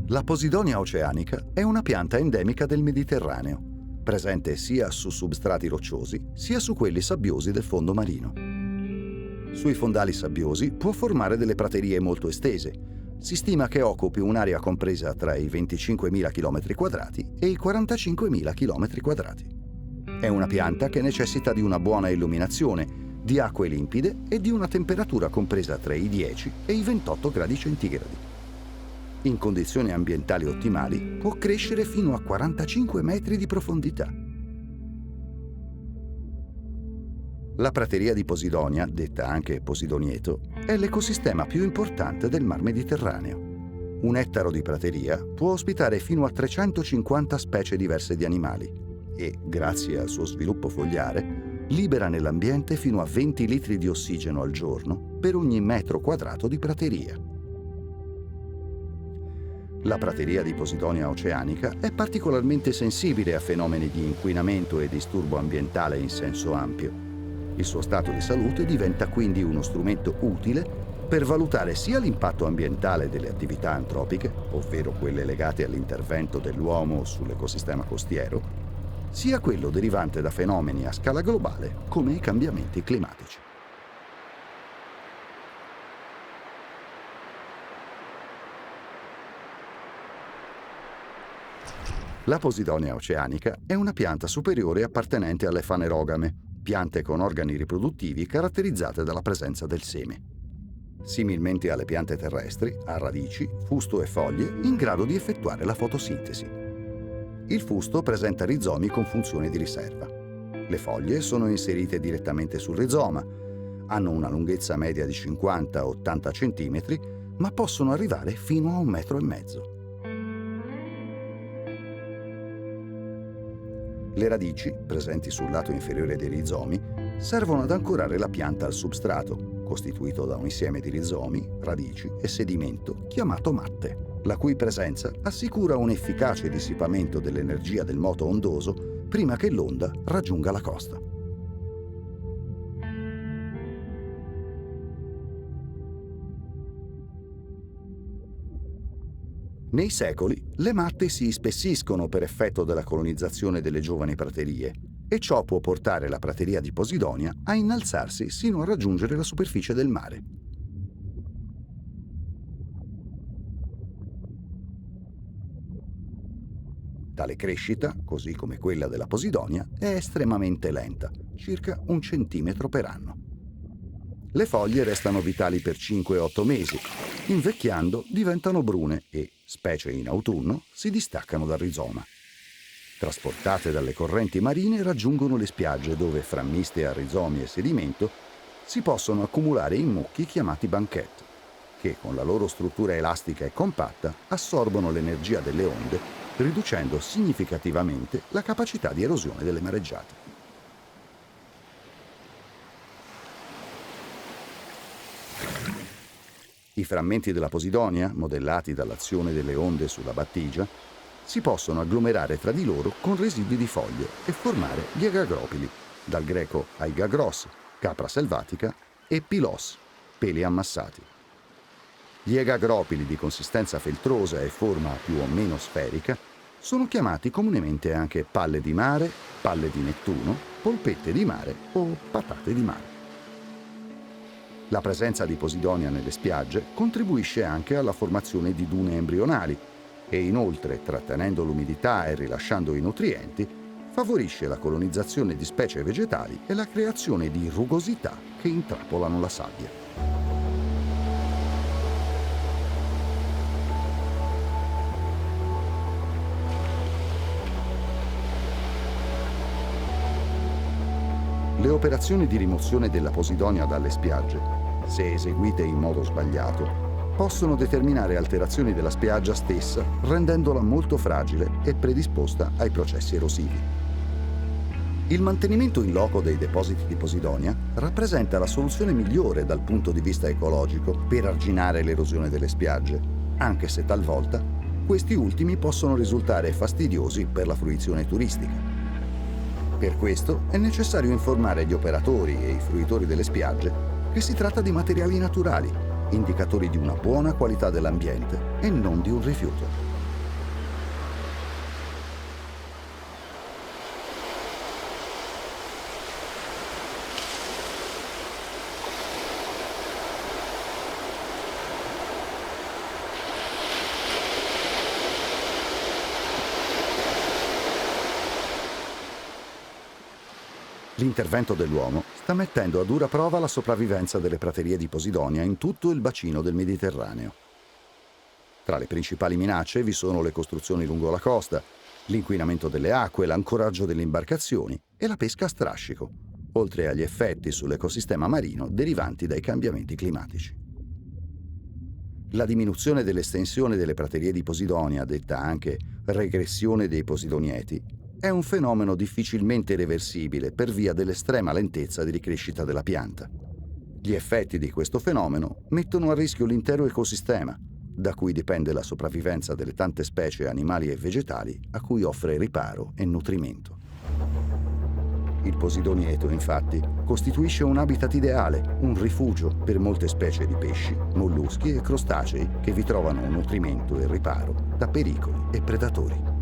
La Posidonia oceanica è una pianta endemica del Mediterraneo, presente sia su substrati rocciosi sia su quelli sabbiosi del fondo marino. Sui fondali sabbiosi può formare delle praterie molto estese. Si stima che occupi un'area compresa tra i 25.000 km² e i 45.000 km². È una pianta che necessita di una buona illuminazione, di acque limpide e di una temperatura compresa tra i 10 e i 28 gradi centigradi. In condizioni ambientali ottimali può crescere fino a 45 metri di profondità. La prateria di Posidonia, detta anche posidonieto, è l'ecosistema più importante del Mar Mediterraneo. Un ettaro di prateria può ospitare fino a 350 specie diverse di animali e, grazie al suo sviluppo fogliare, libera nell'ambiente fino a 20 litri di ossigeno al giorno per ogni metro quadrato di prateria. La prateria di Posidonia oceanica è particolarmente sensibile a fenomeni di inquinamento e disturbo ambientale in senso ampio. Il suo stato di salute diventa quindi uno strumento utile per valutare sia l'impatto ambientale delle attività antropiche, ovvero quelle legate all'intervento dell'uomo sull'ecosistema costiero, sia quello derivante da fenomeni a scala globale come i cambiamenti climatici. La Posidonia oceanica è una pianta superiore appartenente alle fanerogame, piante con organi riproduttivi caratterizzate dalla presenza del seme. Similmente alle piante terrestri, ha radici, fusto e foglie in grado di effettuare la fotosintesi. Il fusto presenta rizomi con funzione di riserva. Le foglie sono inserite direttamente sul rizoma, hanno una lunghezza media di 50-80 cm, ma possono arrivare fino a 1,5 metri. Le radici, presenti sul lato inferiore dei rizomi, servono ad ancorare la pianta al substrato, costituito da un insieme di rizomi, radici e sedimento chiamato matte, la cui presenza assicura un efficace dissipamento dell'energia del moto ondoso prima che l'onda raggiunga la costa. Nei secoli, le matte si ispessiscono per effetto della colonizzazione delle giovani praterie e ciò può portare la prateria di Posidonia a innalzarsi sino a raggiungere la superficie del mare. Tale crescita, così come quella della Posidonia, è estremamente lenta, circa 1 centimetro per anno. Le foglie restano vitali per 5-8 mesi, invecchiando diventano brune e, specie in autunno, si distaccano dal rizoma. Trasportate dalle correnti marine raggiungono le spiagge dove, frammiste a rizomi e sedimento, si possono accumulare in mucchi chiamati banchette, che con la loro struttura elastica e compatta assorbono l'energia delle onde, riducendo significativamente la capacità di erosione delle mareggiate. I frammenti della Posidonia, modellati dall'azione delle onde sulla battigia, si possono agglomerare tra di loro con residui di foglie e formare gli egagropili, dal greco aigagros, capra selvatica, e pilos, peli ammassati. Gli egagropili di consistenza feltrosa e forma più o meno sferica sono chiamati comunemente anche palle di mare, palle di Nettuno, polpette di mare o patate di mare. La presenza di Posidonia nelle spiagge contribuisce anche alla formazione di dune embrionali e inoltre, trattenendo l'umidità e rilasciando i nutrienti, favorisce la colonizzazione di specie vegetali e la creazione di rugosità che intrappolano la sabbia. Le operazioni di rimozione della Posidonia dalle spiagge, se eseguite in modo sbagliato, possono determinare alterazioni della spiaggia stessa, rendendola molto fragile e predisposta ai processi erosivi. Il mantenimento in loco dei depositi di Posidonia rappresenta la soluzione migliore dal punto di vista ecologico per arginare l'erosione delle spiagge, anche se talvolta questi ultimi possono risultare fastidiosi per la fruizione turistica. Per questo è necessario informare gli operatori e i fruitori delle spiagge che si tratta di materiali naturali, indicatori di una buona qualità dell'ambiente e non di un rifiuto. L'intervento dell'uomo sta mettendo a dura prova la sopravvivenza delle praterie di Posidonia in tutto il bacino del Mediterraneo. Tra le principali minacce vi sono le costruzioni lungo la costa, l'inquinamento delle acque, l'ancoraggio delle imbarcazioni e la pesca a strascico, oltre agli effetti sull'ecosistema marino derivanti dai cambiamenti climatici. La diminuzione dell'estensione delle praterie di Posidonia, detta anche regressione dei posidonieti, è un fenomeno difficilmente reversibile per via dell'estrema lentezza di ricrescita della pianta. Gli effetti di questo fenomeno mettono a rischio l'intero ecosistema, da cui dipende la sopravvivenza delle tante specie animali e vegetali a cui offre riparo e nutrimento. Il posidonieto, infatti, costituisce un habitat ideale, un rifugio per molte specie di pesci, molluschi e crostacei che vi trovano nutrimento e riparo da pericoli e predatori.